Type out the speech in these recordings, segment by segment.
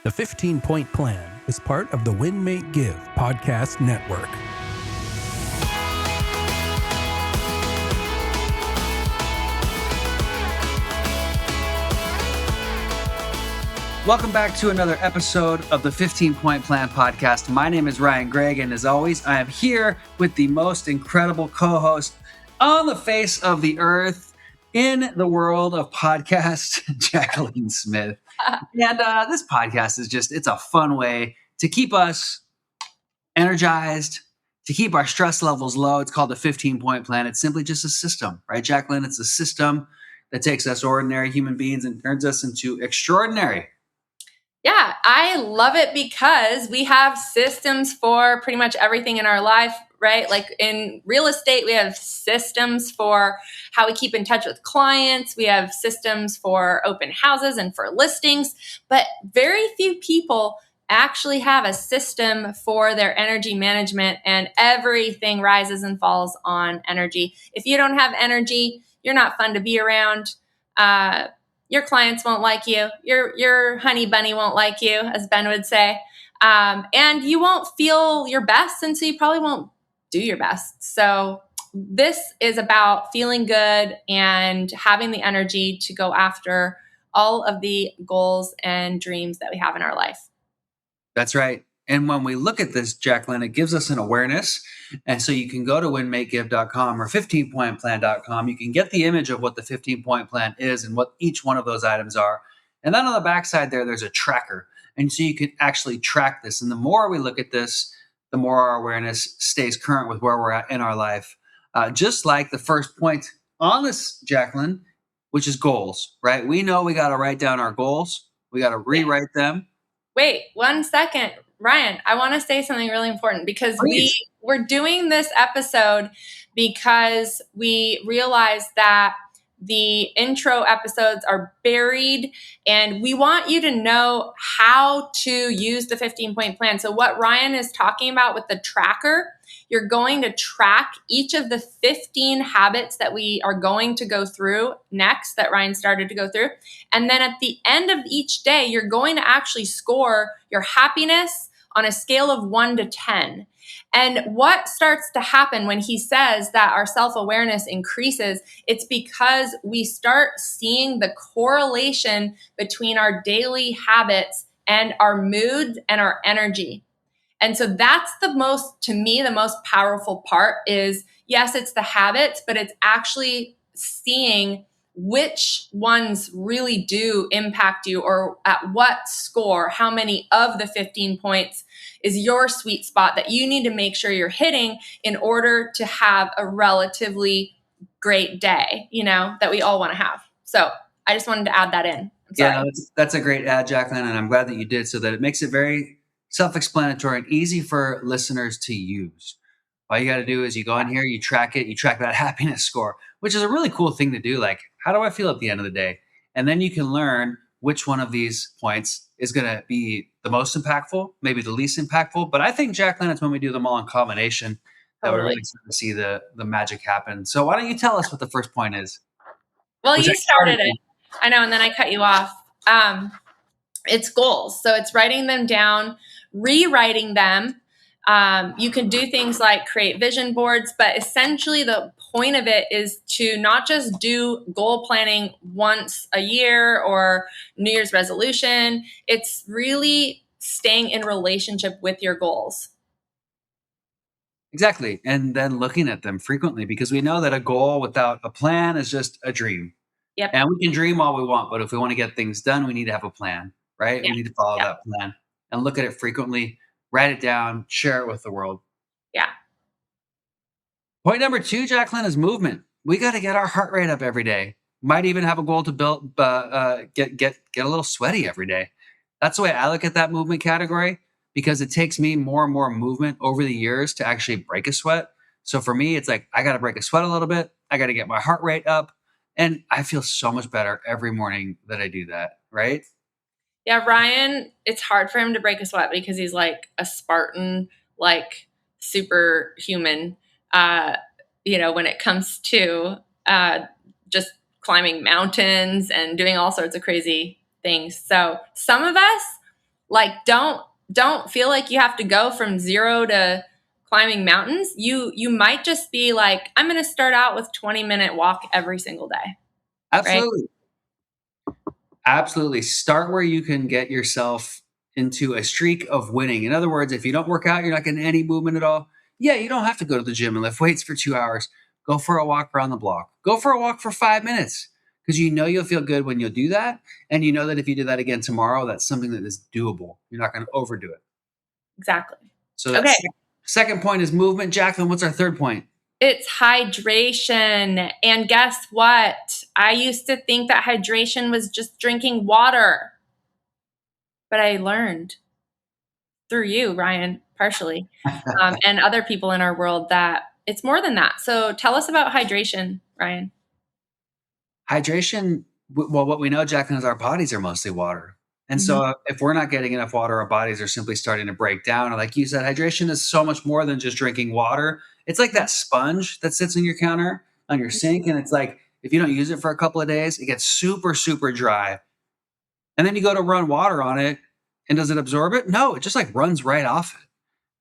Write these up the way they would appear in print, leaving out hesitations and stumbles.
The 15-Point Plan is part of the Win, Make, Give podcast network. Welcome back to another episode of the 15-Point Plan podcast. My name is Ryan Greigg, and as always, I am here with the most incredible co-host on the face of the earth in the world of podcast, Jacqueline Smith. And this podcast is it's a fun way to keep us energized, to keep our stress levels low. It's called the 15-Point Plan. It's simply just a system, right, Jacqueline? It's a system that takes us ordinary human beings and turns us into extraordinary. Yeah, I love it because we have systems for pretty much everything in our life, right? Like in real estate, we have systems for how we keep in touch with clients. We have systems for open houses and for listings, but very few people actually have a system for their energy management, and everything rises and falls on energy. If you don't have energy, you're not fun to be around. Your clients won't like you. Your honey bunny won't like you, as Ben would say. And you won't feel your best, and so you probably won't do your best. So this is about feeling good and having the energy to go after all of the goals and dreams that we have in our life. That's right. And when we look at this, Jacqueline, it gives us an awareness. And so you can go to winmakegive.com or 15pointplan.com. You can get the image of what the 15-Point Plan is and what each one of those items are. And then on the backside there's a tracker. And so you can actually track this. And the more we look at this, the more our awareness stays current with where we're at in our life. Just like the first point on this, Jacqueline, which is goals, right? We know we got to write down our goals. We got to rewrite them. Wait, 1 second. Ryan, I want to say something really important because we're doing this episode because we realized that the intro episodes are buried, and we want you to know how to use the 15-Point Plan. So what Ryan is talking about with the tracker, you're going to track each of the 15 habits that we are going to go through next, that Ryan started to go through. And then at the end of each day, you're going to actually score your happiness on a scale of 1 to 10. And what starts to happen when he says that our self-awareness increases, it's because we start seeing the correlation between our daily habits and our mood and our energy. And so that's to me, the most powerful part is, yes, it's the habits, but it's actually seeing which ones really do impact you, or at what score, how many of the 15 points is your sweet spot that you need to make sure you're hitting in order to have a relatively great day, that we all want to have. So I just wanted to add that in. Yeah, no, that's a great ad, Jacqueline, and I'm glad that you did, so that it makes it very self-explanatory and easy for listeners to use. All you got to do is you go in here, you track it, you track that happiness score, which is a really cool thing to do. Like, how do I feel at the end of the day? And then you can learn which one of these points is going to be the most impactful, maybe the least impactful. But I think, Jacqueline, it's when we do them all in combination that we really start to see the magic happen. So why don't you tell us what the first point is? Well, you started it. I know, and then I cut you off. It's goals. So it's writing them down, rewriting them. You can do things like create vision boards, but essentially the point of it is to not just do goal planning once a year or New Year's resolution. It's really staying in relationship with your goals. Exactly. And then looking at them frequently, because we know that a goal without a plan is just a dream. Yep. And we can dream all we want, but if we want to get things done, we need to have a plan, right? Yep. We need to follow that plan and look at it frequently, write it down, share it with the world. Yeah. Point number 2, Jacqueline, is movement. We got to get our heart rate up every day. Might even have a goal to build, get a little sweaty every day. That's the way I look at that movement category, because it takes me more and more movement over the years to actually break a sweat. So for me, it's like, I got to break a sweat a little bit. I got to get my heart rate up. And I feel so much better every morning that I do that, right? Yeah, Ryan, it's hard for him to break a sweat because he's like a Spartan, like superhuman, when it comes to just climbing mountains and doing all sorts of crazy things. So some of us, Like, don't feel like you have to go from zero to climbing mountains. You might just be like, I'm going to start out with 20-minute walk every single day. Right? Absolutely. Absolutely. Start where you can get yourself into a streak of winning. In other words, if you don't work out, you're not getting any movement at all. Yeah, you don't have to go to the gym and lift weights for 2 hours. Go for a walk around the block. Go for a walk for 5 minutes because you know you'll feel good when you'll do that. And you know that if you do that again tomorrow, that's something that is doable. You're not going to overdo it. Exactly. So Okay. that's second point is movement. Jacqueline, what's our third point? It's hydration. And guess what? I used to think that hydration was just drinking water. But I learned through you, Ryan, partially, and other people in our world that it's more than that. So tell us about hydration, Ryan. Hydration, well, what we know, Jacqueline, is our bodies are mostly water. And Mm-hmm. so if we're not getting enough water, our bodies are simply starting to break down. And like you said, hydration is so much more than just drinking water. It's like that sponge that sits in your counter on your sink. And it's like, if you don't use it for a couple of days, it gets super, super dry. And then you go to run water on it. And does it absorb it? No, it just like runs right off it.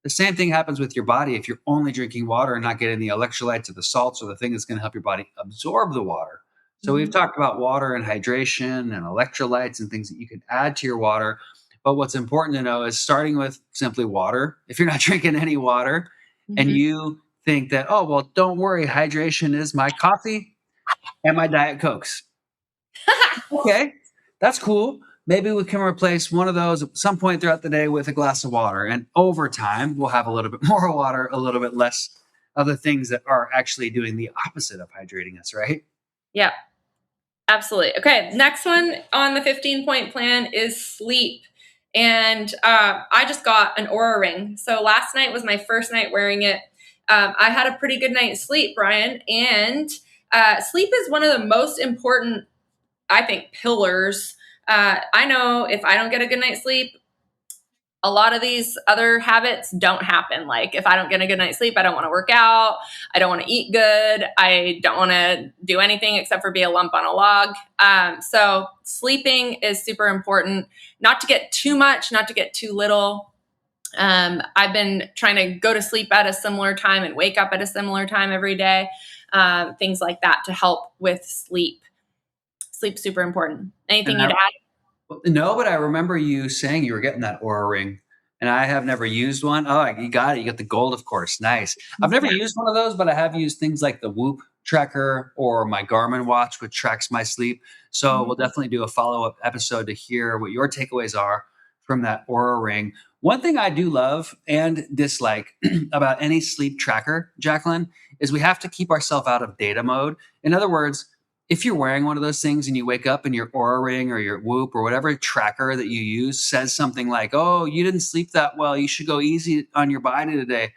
The same thing happens with your body if you're only drinking water and not getting the electrolytes or the salts or the thing that's going to help your body absorb the water. So we've talked about water and hydration and electrolytes and things that you can add to your water. But what's important to know is starting with simply water. If you're not drinking any water and you think that, oh, well, don't worry, hydration is my coffee and my Diet Cokes. Okay, that's cool. Maybe we can replace one of those at some point throughout the day with a glass of water. And over time, we'll have a little bit more water, a little bit less of the things that are actually doing the opposite of hydrating us, right? Yeah, absolutely. Okay, next one on the 15-point plan is sleep. And I just got an Aura ring. So last night was my first night wearing it. I had a pretty good night's sleep, Brian. And sleep is one of the most important, I think, pillars. I know if I don't get a good night's sleep, a lot of these other habits don't happen. Like if I don't get a good night's sleep, I don't want to work out. I don't want to eat good. I don't want to do anything except for be a lump on a log. So sleeping is super important, not to get too much, not to get too little. I've been trying to go to sleep at a similar time and wake up at a similar time every day. Things like that to help with sleep. Sleep's super important. Anything you'd add? No, but I remember you saying you were getting that Aura ring, and I have never used one. Oh, you got it. You got the gold, of course. Nice. I've never used one of those, but I have used things like the Whoop tracker or my Garmin watch, which tracks my sleep. So we'll definitely do a follow-up episode to hear what your takeaways are from that Aura ring. One thing I do love and dislike about any sleep tracker, Jacqueline, is we have to keep ourselves out of data mode. In other words, if you're wearing one of those things and you wake up and your Aura ring or your Whoop or whatever tracker that you use says something like, oh, you didn't sleep that well, you should go easy on your body today.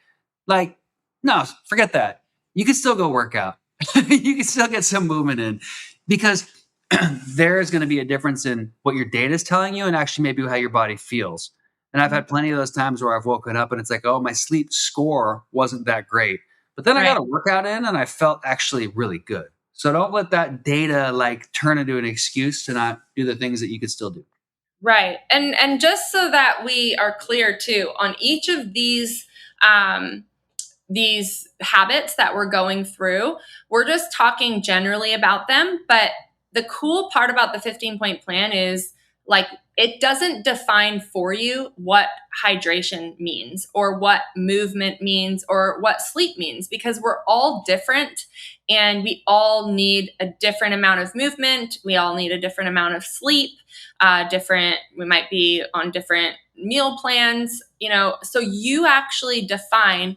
Like, no, forget that. You can still go work out. You can still get some movement in because there's going to be a difference in what your data is telling you and actually maybe how your body feels. And I've had plenty of those times where I've woken up and it's like, oh, my sleep score wasn't that great. But then I got a workout in and I felt actually really good. So don't let that data like turn into an excuse to not do the things that you could still do. Right. And just so that we are clear too, on each of these habits that we're going through, we're just talking generally about them. But the cool part about the 15-point plan is like it doesn't define for you what hydration means or what movement means or what sleep means because we're all different and we all need a different amount of movement. We all need a different amount of sleep, we might be on different meal plans, so you actually define,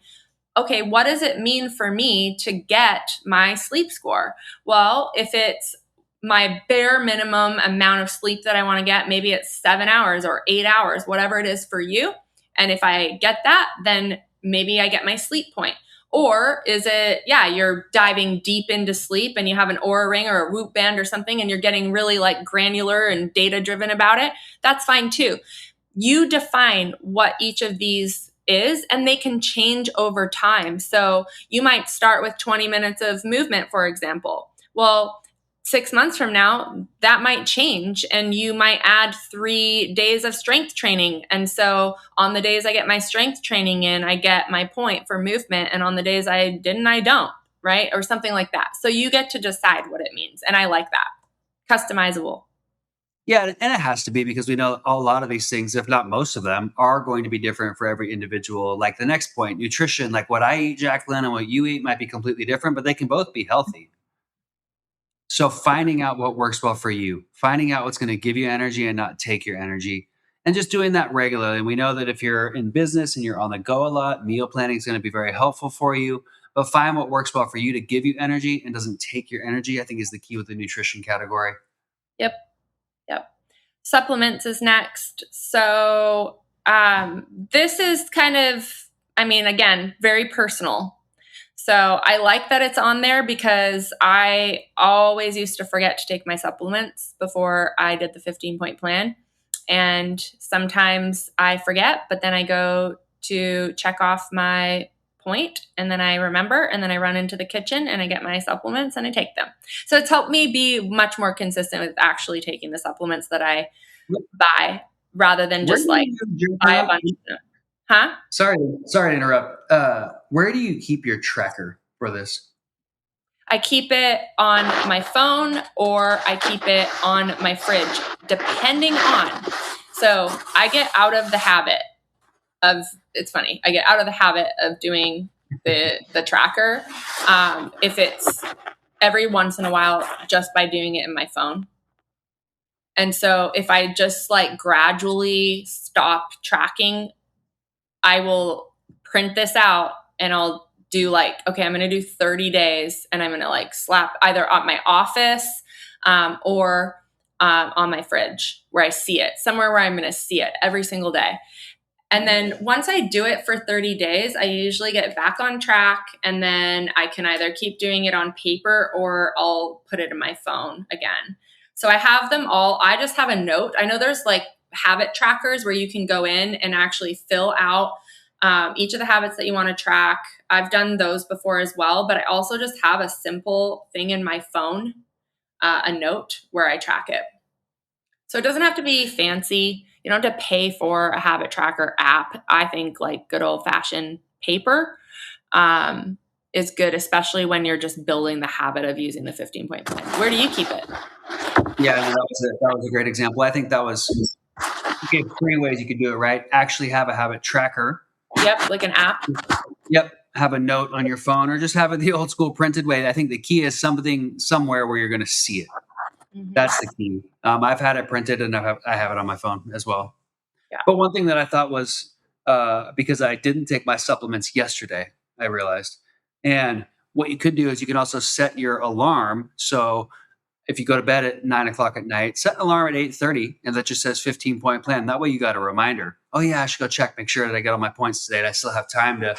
okay, what does it mean for me to get my sleep score? Well, if it's my bare minimum amount of sleep that I want to get, maybe it's 7 hours or 8 hours, whatever it is for you. And if I get that, then maybe I get my sleep point. Or is it, you're diving deep into sleep and you have an Aura ring or a Whoop band or something and you're getting really like granular and data driven about it. That's fine too. You define what each of these is, and they can change over time. So you might start with 20 minutes of movement, for example. Well, 6 months from now, that might change, and you might add 3 days of strength training. And so on the days I get my strength training in, I get my point for movement. And on the days I didn't, I don't, right? Or something like that. So you get to decide what it means. And I like that. Customizable. Yeah, and it has to be, because we know a lot of these things, if not most of them, are going to be different for every individual. Like the next point, nutrition, like what I eat, Jacqueline, and what you eat might be completely different, but they can both be healthy. So finding out what works well for you, finding out what's going to give you energy and not take your energy, and just doing that regularly. And we know that if you're in business and you're on the go a lot, meal planning is going to be very helpful for you. But find what works well for you to give you energy and doesn't take your energy, I think, is the key with the nutrition category. Yep. Yep. Supplements is next. So this is kind of, I mean, again, very personal. So I like that it's on there because I always used to forget to take my supplements before I did the 15-point plan. And sometimes I forget, but then I go to check off my point and then I remember, and then I run into the kitchen and I get my supplements and I take them. So it's helped me be much more consistent with actually taking the supplements that I buy, rather than just like buy a bunch of them. Huh? Sorry to interrupt. Where do you keep your tracker for this? I keep it on my phone or I keep it on my fridge, depending on. So I get out of the habit of, it's funny, I get out of the habit of doing the tracker. If it's every once in a while, just by doing it in my phone. And so if I just like gradually stop tracking, I will print this out and I'll do like, okay, I'm going to do 30 days and I'm going to like slap either on my office or on my fridge where I see it, somewhere where I'm going to see it every single day. And then once I do it for 30 days, I usually get back on track, and then I can either keep doing it on paper or I'll put it in my phone again. So I have them all. I just have a note. I know there's like habit trackers where you can go in and actually fill out each of the habits that you want to track. I've done those before as well, but I also just have a simple thing in my phone, a note where I track it. So it doesn't have to be fancy. You don't have to pay for a habit tracker app. I think like good old fashioned paper is good, especially when you're just building the habit of using the 15-point plan. Where do you keep it? Yeah, that was a great example. I think that was, you gave 3 ways you could do it, right? Actually have a habit tracker. Yep, like an app. Yep. Have a note on your phone, or just have it the old school printed way. I think the key is something somewhere where you're going to see it. Mm-hmm. That's the key. I've had it printed and I have it on my phone as well. Yeah. But one thing that I thought was, because I didn't take my supplements yesterday, I realized. And what you could do is you can also set your alarm. So if you go to bed at 9 o'clock at night, set an alarm at 8:30, and that just says 15-point plan. That way you got a reminder. Oh yeah, I should go check, make sure that I got all my points today, and I still have time to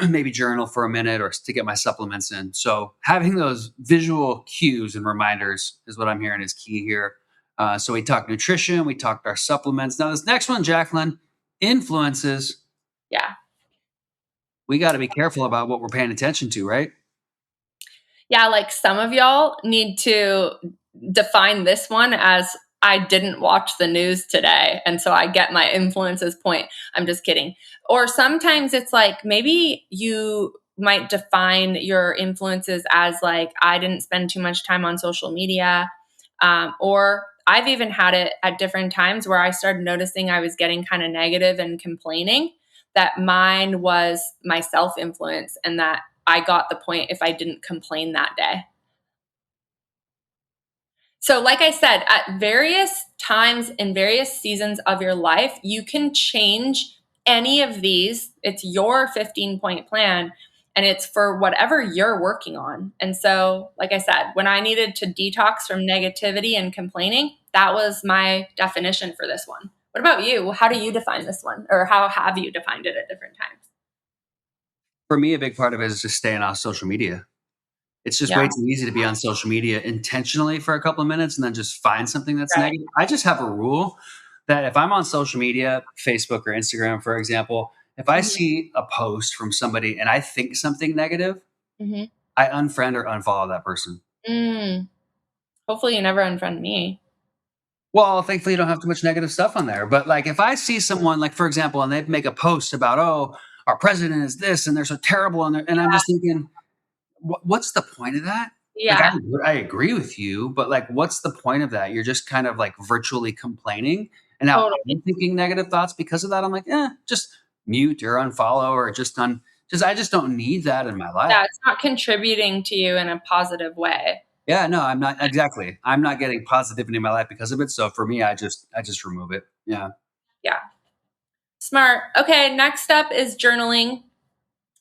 maybe journal for a minute or to get my supplements in. So having those visual cues and reminders is what I'm hearing is key here. So we talked nutrition, we talked our supplements. Now this next one, Jacqueline, influences. Yeah. We got to be careful about what we're paying attention to, right? Yeah, like some of y'all need to define this one as I didn't watch the news today, and so I get my influences point. I'm just kidding. Or sometimes it's like maybe you might define your influences as like I didn't spend too much time on social media, or I've even had it at different times where I started noticing I was getting kind of negative and complaining, that mine was my self-influence and that I got the point if I didn't complain that day. So like I said, at various times in various seasons of your life, you can change any of these. It's your 15-point plan and it's for whatever you're working on. And so, like I said, when I needed to detox from negativity and complaining, that was my definition for this one. What about you? How do you define this one? Or how have you defined it at different times? For me, a big part of it is just staying off social media. It's just way too easy to be on social media intentionally for a couple of minutes and then just find something that's negative. I just have a rule that if I'm on social media, Facebook or Instagram, for example, if I see a post from somebody and I think something negative, I unfriend or unfollow that person. Hopefully you never unfriend me. Well, thankfully you don't have too much negative stuff on there. But like if I see someone, like for example, and they make a post about, oh, our president is this and they're so terrible, and I'm just thinking, what's the point of that? Like Yeah, I agree with you, but like what's the point of that? You're just kind of like virtually complaining. And now totally. I'm thinking negative thoughts because of that. I'm like, just mute or unfollow or just I just don't need that in my life. Yeah, it's not contributing to you in a positive way. Yeah, no, I'm not exactly. I'm not getting positivity in my life because of it. So for me, I just remove it. Yeah. Yeah. Smart. Okay, next up is journaling.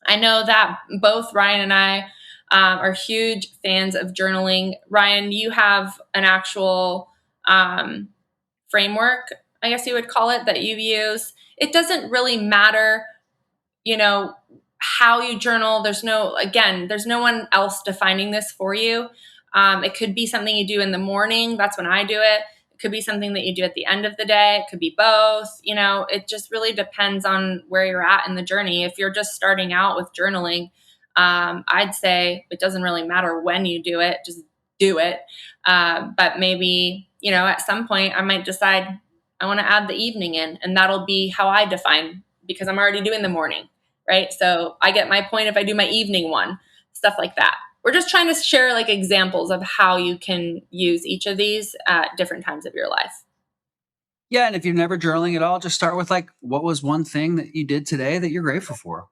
I know that both Ryan and I are huge fans of journaling. Ryan, you have an actual framework, I guess you would call it, that you use. It doesn't really matter, you know, how you journal. There's no one else defining this for you. It could be something you do in the morning. That's when I do it. It could be something that you do at the end of the day. It could be both. It just really depends on where you're at in the journey. If you're just starting out with journaling, I'd say it doesn't really matter when you do it, just do it. But maybe, at some point I might decide I want to add the evening in, and that'll be how I define, because I'm already doing the morning, right? So I get my point if I do my evening one, stuff like that. We're just trying to share like examples of how you can use each of these at different times of your life. Yeah, and if you're never journaling at all, just start with like, what was one thing that you did today that you're grateful for?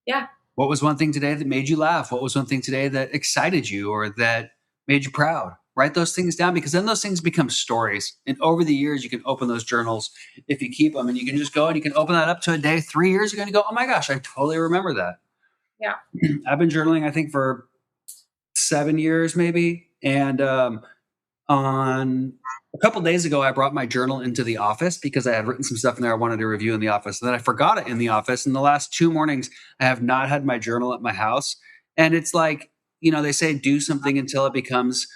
Yeah. What was one thing today that made you laugh? What was one thing today that excited you or that made you proud? Write those things down because then those things become stories. And over the years, you can open those journals if you keep them, and you can just go and you can open that up to a day 3 years ago and you go, oh my gosh, I totally remember that. Yeah. I've been journaling, I think, for 7 years maybe. And on a couple days ago, I brought my journal into the office because I had written some stuff in there I wanted to review in the office. And then I forgot it in the office. And the last 2 mornings, I have not had my journal at my house. And it's like, they say do something until it becomes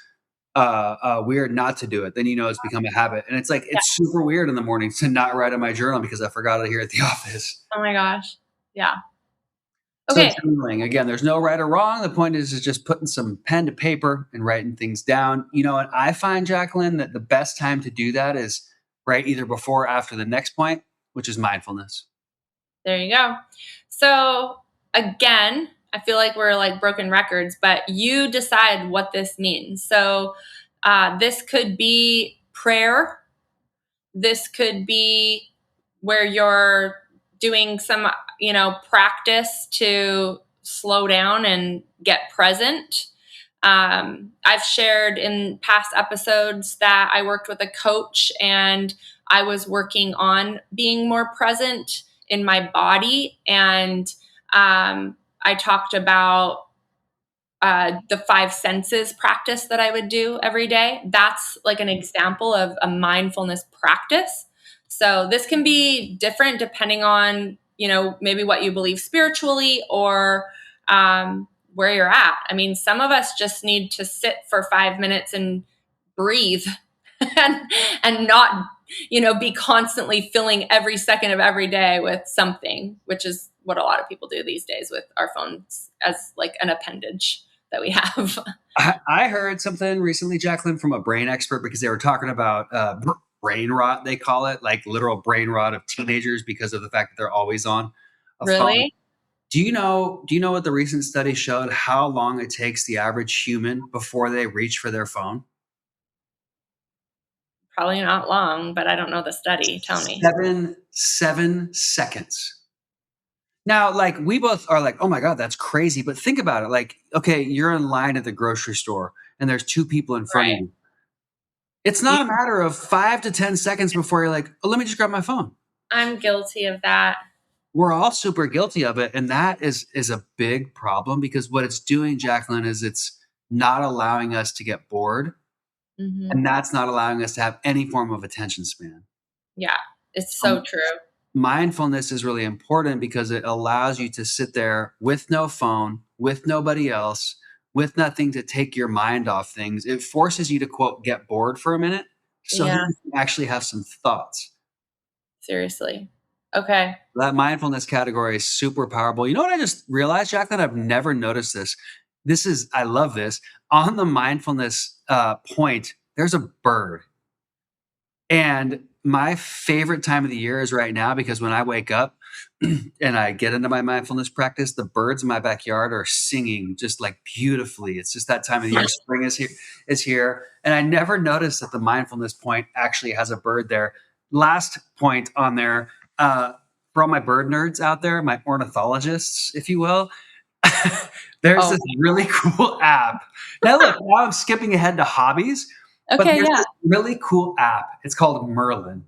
weird not to do it. Then it's become a habit. And it's like Yeah. it's super weird in the mornings to not write in my journal because I forgot it here at the office. Oh my gosh. Yeah. So Okay. journaling, again, there's no right or wrong. The point is just putting some pen to paper and writing things down. And I find, Jacqueline, that the best time to do that is right either before or after the next point, which is mindfulness. There you go. So again, I feel like we're like broken records, but you decide what this means. So this could be prayer. This could be where you're doing some, practice to slow down and get present. I've shared in past episodes that I worked with a coach and I was working on being more present in my body. And I talked about the 5 senses practice that I would do every day. That's like an example of a mindfulness practice. So this can be different depending on, maybe what you believe spiritually or where you're at. I mean, some of us just need to sit for 5 minutes and breathe and not, be constantly filling every second of every day with something, which is what a lot of people do these days with our phones as like an appendage that we have. I heard something recently, Jacqueline, from a brain expert because they were talking about brain rot, they call it, like literal brain rot of teenagers because of the fact that they're always on a phone. Really? Do you know what the recent study showed how long it takes the average human before they reach for their phone? Probably not long, but I don't know the study. Tell me. 7 seconds. Now, like we both are like, oh my God, that's crazy. But think about it. Like, okay, you're in line at the grocery store and there's 2 people in front of Right. you. It's not a matter of 5 to 10 seconds before you're like, oh, let me just grab my phone. I'm guilty of that. We're all super guilty of it. And that is a big problem because what it's doing, Jacqueline, is it's not allowing us to get bored. Mm-hmm. And that's not allowing us to have any form of attention span. Yeah, it's so true. Mindfulness is really important because it allows you to sit there with no phone, with nobody else, with nothing to take your mind off things. It forces you to, quote, get bored for a minute so Yeah. you can actually have some thoughts. Seriously. Okay. That mindfulness category is super powerful. You know what I just realized, Jacqueline? I've never noticed this. I love this. On the mindfulness point, there's a bird. And my favorite time of the year is right now, because when I wake up and I get into my mindfulness practice, the birds in my backyard are singing just like beautifully. It's just that time of the year. Spring is here. And I never noticed that the mindfulness point actually has a bird there. Last point on there, for all my bird nerds out there, my ornithologists, if you will, there's this really cool app. Now look, now I'm skipping ahead to hobbies. But there's this really cool app. It's called Merlin.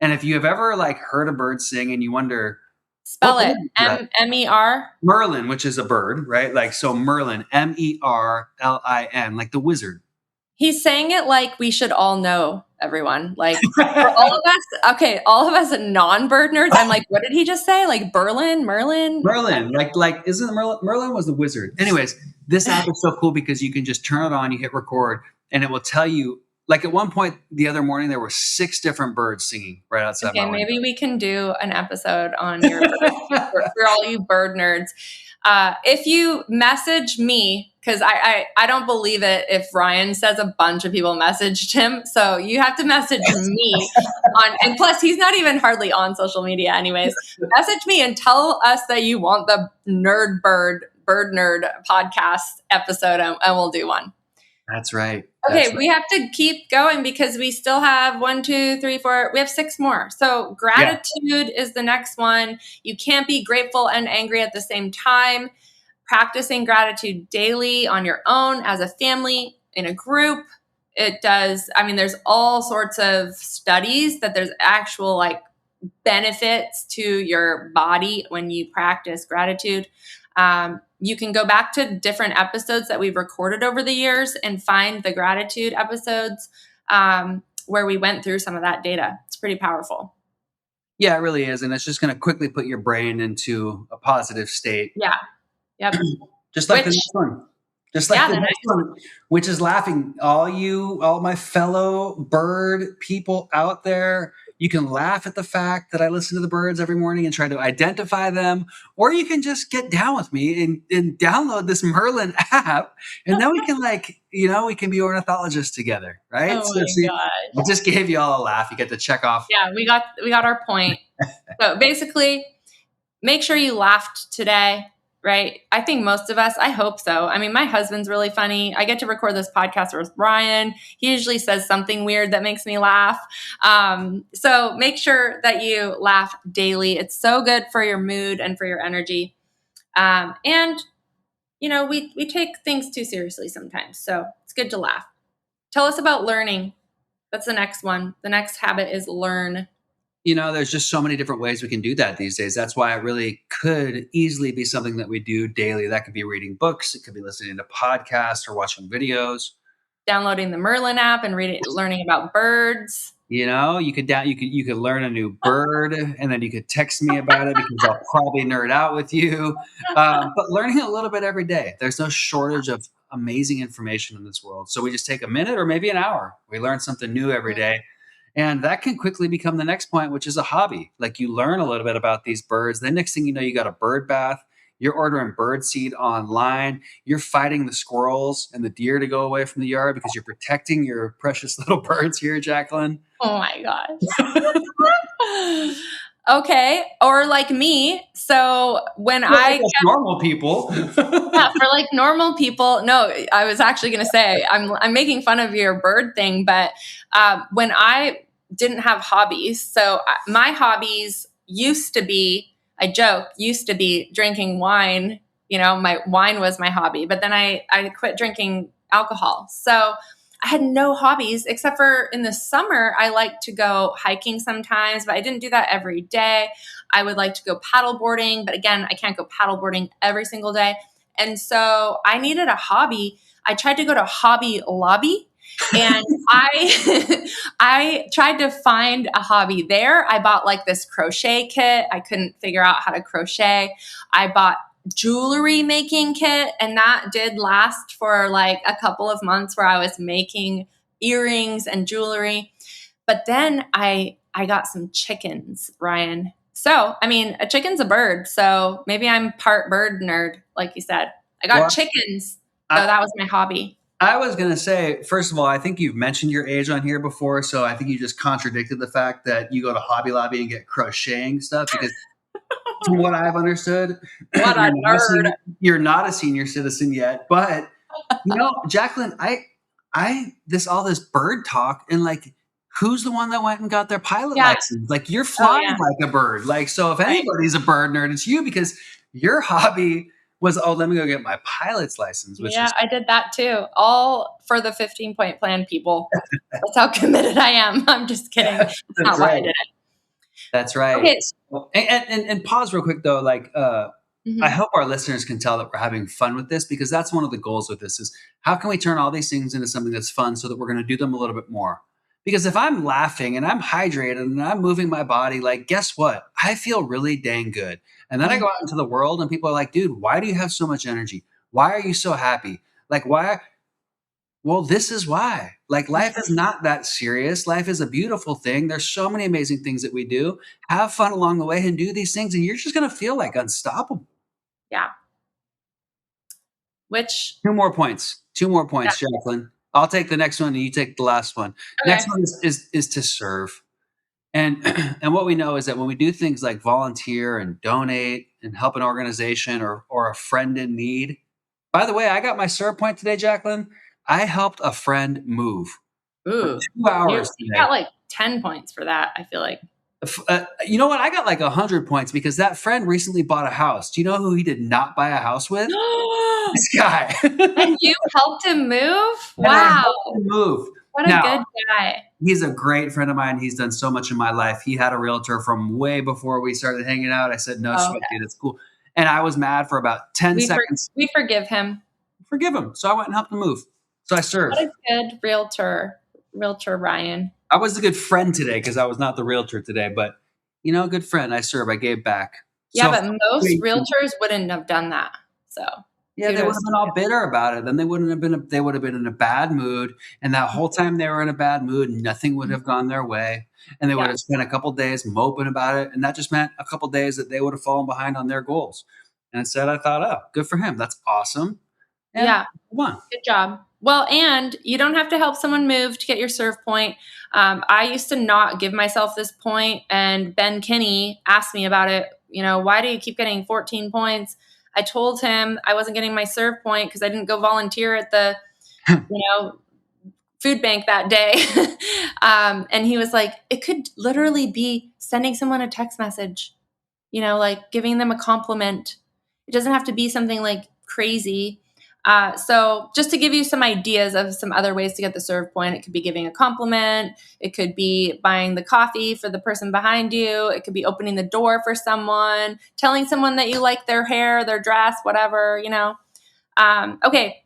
And if you have ever like heard a bird sing and you wonder, spell it, M-E-R? Merlin, which is a bird, right? Like, so Merlin, M-E-R-L-I-N, like the wizard. He's saying it like we should all know, everyone. Like for all of us, all of us non-bird nerds, I'm like, what did he just say? Like Merlin? Like isn't Merlin was the wizard. Anyways, this app is so cool because you can just turn it on, you hit record, and it will tell you, like at one point the other morning, there were 6 different birds singing right outside my window. Maybe we can do an episode on your birds for all you bird nerds. If you message me, because I don't believe it if Ryan says a bunch of people messaged him. So you have to message me and plus he's not even hardly on social media anyways. Message me and tell us that you want the bird nerd podcast episode and we'll do one. That's right. Okay, we have to keep going because we still have 1, 2, 3, 4. We have 6 more. So gratitude is the next one. You can't be grateful and angry at the same time. Practicing gratitude daily on your own, as a family, in a group. It does. I mean, there's all sorts of studies that there's actual like benefits to your body when you practice gratitude. You can go back to different episodes that we've recorded over the years and find the gratitude episodes where we went through some of that data. It's pretty powerful. Yeah, it really is. And it's just going to quickly put your brain into a positive state. Yeah. Yep. Just like the next one. Just like the next one, which is laughing. All my fellow bird people out there, you can laugh at the fact that I listen to the birds every morning and try to identify them, or you can just get down with me and download this Merlin app, and then we can we can be ornithologists together, right? Oh my gosh. I just gave you all a laugh. You get to check off. Yeah, we got our point. So basically, make sure you laughed today. Right? I think most of us, I hope so. I mean, my husband's really funny. I get to record this podcast with Ryan. He usually says something weird that makes me laugh. So make sure that you laugh daily. It's so good for your mood and for your energy. And, we take things too seriously sometimes. So it's good to laugh. Tell us about learning. That's the next one. The next habit is learn. There's just so many different ways we can do that these days. That's why it really could easily be something that we do daily. That could be reading books. It could be listening to podcasts or watching videos. Downloading the Merlin app and learning about birds. You could learn a new bird, and then you could text me about it because I'll probably nerd out with you. But learning a little bit every day. There's no shortage of amazing information in this world. So we just take a minute or maybe an hour. We learn something new every day. And that can quickly become the next point, which is a hobby. Like you learn a little bit about these birds. Then next thing you know, you got a bird bath. You're ordering bird seed online. You're fighting the squirrels and the deer to go away from the yard because you're protecting your precious little birds here, Jacqueline. Oh my gosh. Okay. Or like me. So when normal people. Yeah, for like normal people. No, I was actually going to say, I'm making fun of your bird thing, but when I didn't have hobbies, so my hobbies used to be drinking wine. My wine was my hobby, but then I quit drinking alcohol. So I had no hobbies except for in the summer, I like to go hiking sometimes, but I didn't do that every day. I would like to go paddleboarding, but again, I can't go paddleboarding every single day. And so I needed a hobby. I tried to go to Hobby Lobby and I tried to find a hobby there. I bought like this crochet kit. I couldn't figure out how to crochet. I bought jewelry making kit, and that did last for like a couple of months where I was making earrings and jewelry. But then I got some chickens, Ryan. So, I mean, a chicken's a bird. So maybe I'm part bird nerd, like you said. I got chickens. So that was my hobby. I was going to say, first of all, I think you've mentioned your age on here before. So I think you just contradicted the fact that you go to Hobby Lobby and get crocheting stuff because from what I've understood, What a nerd. you're not a senior citizen yet. But, Jacqueline, all this bird talk and like, who's the one that went and got their pilot license? Like you're flying like a bird. Like, so if anybody's a bird nerd, it's you because your hobby was, let me go get my pilot's license. I did that too. All for the 15-point plan, people. That's how committed I am. I'm just kidding. That's not why I did it. That's right. Okay. And pause real quick though. Like, I hope our listeners can tell that we're having fun with this because that's one of the goals with this is how can we turn all these things into something that's fun so that we're going to do them a little bit more. Because if I'm laughing and I'm hydrated and I'm moving my body, like, guess what? I feel really dang good. And then I go out into the world and people are like, dude, why do you have so much energy? Why are you so happy? Like, why? Well, this is why. Like, life is not that serious. Life is a beautiful thing. There's so many amazing things that we do. Have fun along the way and do these things. And you're just going to feel like unstoppable. Yeah. Two more points, Jacqueline. I'll take the next one and you take the last one. Okay. Next one is to serve. And what we know is that when we do things like volunteer and donate and help an organization or a friend in need. By the way, I got my serve point today, Jacqueline. I helped a friend move. Ooh, for 2 hours. You got like 10 points for that, I feel like. You know what? I got like 100 points because that friend recently bought a house. Do you know who he did not buy a house with? This guy. And you helped him move? Wow. Move. What a good guy. He's a great friend of mine. He's done so much in my life. He had a realtor from way before we started hanging out. I said, no sweat, dude, it's cool. And I was mad for about 10 seconds. We forgive him. Forgive him. So I went and helped him move. So I served. What a good realtor, Ryan. I was a good friend today because I was not the realtor today, but good friend. I serve. I gave back. Yeah, but most realtors wouldn't have done that. So yeah, they would have been all bitter about it. Then they wouldn't have been. They would have been in a bad mood, and that whole time they were in a bad mood, nothing would have gone their way, and they would have spent a couple days moping about it, and that just meant a couple days that they would have fallen behind on their goals. And instead, I thought, oh, good for him. That's awesome. And come on. Good job. Well, and you don't have to help someone move to get your serve point. I used to not give myself this point, and Ben Kinney asked me about it. Why do you keep getting 14 points? I told him I wasn't getting my serve point because I didn't go volunteer at the, food bank that day. And he was like, it could literally be sending someone a text message, like giving them a compliment. It doesn't have to be something like crazy. So just to give you some ideas of some other ways to get the serve point, it could be giving a compliment. It could be buying the coffee for the person behind you. It could be opening the door for someone, telling someone that you like their hair, their dress, whatever, Okay.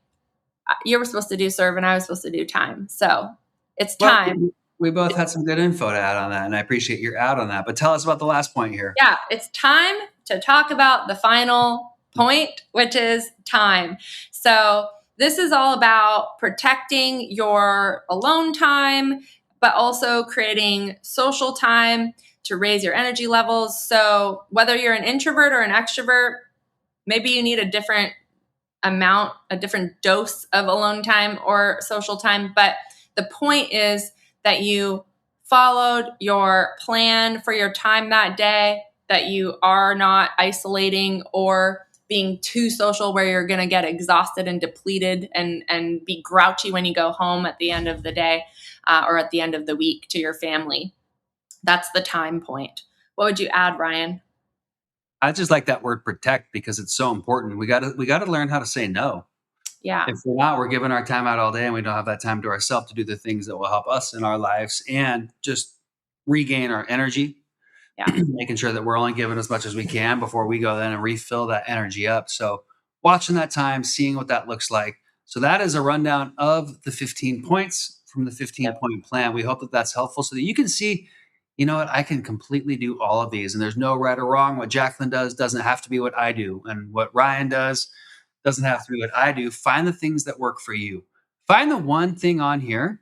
You were supposed to do serve and I was supposed to do time. So it's time. Well, we both had some good info to add on that, and I appreciate your add on that. But tell us about the last point here. Yeah, it's time to talk about the final point, which is time. So this is all about protecting your alone time, but also creating social time to raise your energy levels. So whether you're an introvert or an extrovert, maybe you need a different amount, a different dose of alone time or social time. But the point is that you followed your plan for your time that day, that you are not isolating or being too social where you're going to get exhausted and depleted and be grouchy when you go home at the end of the day or at the end of the week to your family. That's the time point. What would you add, Ryan? I just like that word protect because it's so important. We got to learn how to say no. Yeah. If we're not, we're giving our time out all day and we don't have that time to ourselves to do the things that will help us in our lives and just regain our energy. Yeah. Making sure that we're only giving as much as we can before we go then and refill that energy up. So watching that time, seeing what that looks like. So that is a rundown of the 15 points from the 15-point plan. We hope that that's helpful so that you can see, I can completely do all of these and there's no right or wrong. What Jacqueline does doesn't have to be what I do. And what Ryan does doesn't have to be what I do. Find the things that work for you. Find the one thing on here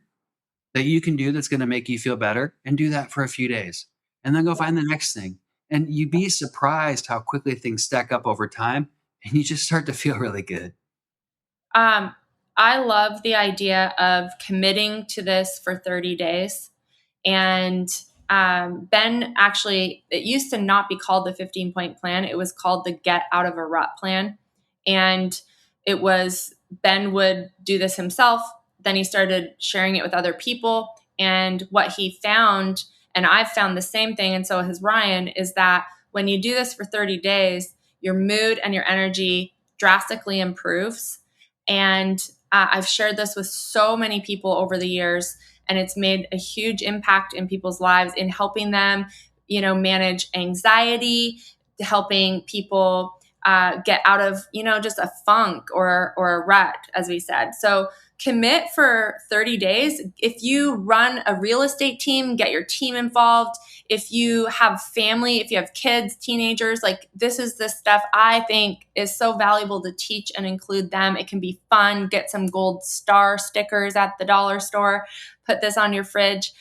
that you can do that's going to make you feel better and do that for a few days. And then go find the next thing. And you'd be surprised how quickly things stack up over time. And you just start to feel really good. I love the idea of committing to this for 30 days. And Ben actually, it used to not be called the 15-point plan. It was called the Get Out of a Rut plan. And it was, Ben would do this himself. Then he started sharing it with other people. And what he found, and I've found the same thing, and so has Ryan, is that when you do this for 30 days, your mood and your energy drastically improves. And I've shared this with so many people over the years, and it's made a huge impact in people's lives in helping them, manage anxiety, helping people get out of, just a funk or a rut, as we said. So commit for 30 days. If you run a real estate team, get your team involved. If you have family, if you have kids, teenagers, like this is the stuff I think is so valuable to teach and include them. It can be fun. Get some gold star stickers at the dollar store. Put this on your fridge.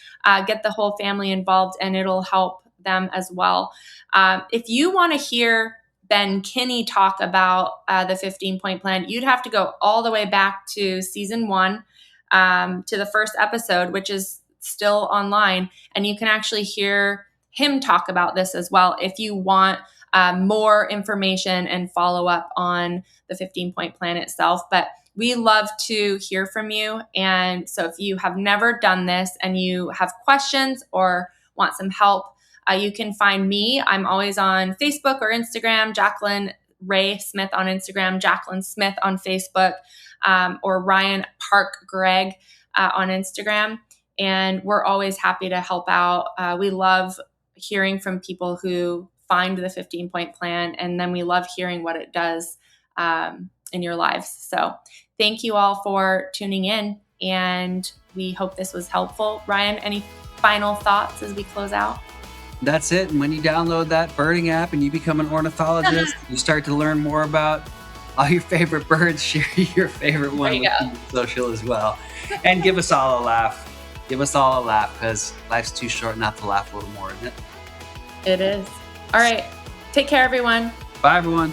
Get the whole family involved, and it'll help them as well. If you want to hear Ben Kinney talk about the 15-point plan, you'd have to go all the way back to season 1, to the first episode, which is still online. And you can actually hear him talk about this as well if you want more information and follow up on the 15-point plan itself. But we love to hear from you. And so if you have never done this and you have questions or want some help, you can find me. I'm always on Facebook or Instagram, Jacqueline Ray Smith on Instagram, Jacqueline Smith on Facebook, or Ryan Park Greigg on Instagram. And we're always happy to help out. We love hearing from people who find the 15-point plan, and then we love hearing what it does in your lives. So thank you all for tuning in, and we hope this was helpful. Ryan, any final thoughts as we close out? That's it. And when you download that birding app and you become an ornithologist, you start to learn more about all your favorite birds. Share your favorite one with social as well. And give us all a laugh. Give us all a laugh, because life's too short not to laugh a little more, isn't it? It is. All right. Take care, everyone. Bye, everyone.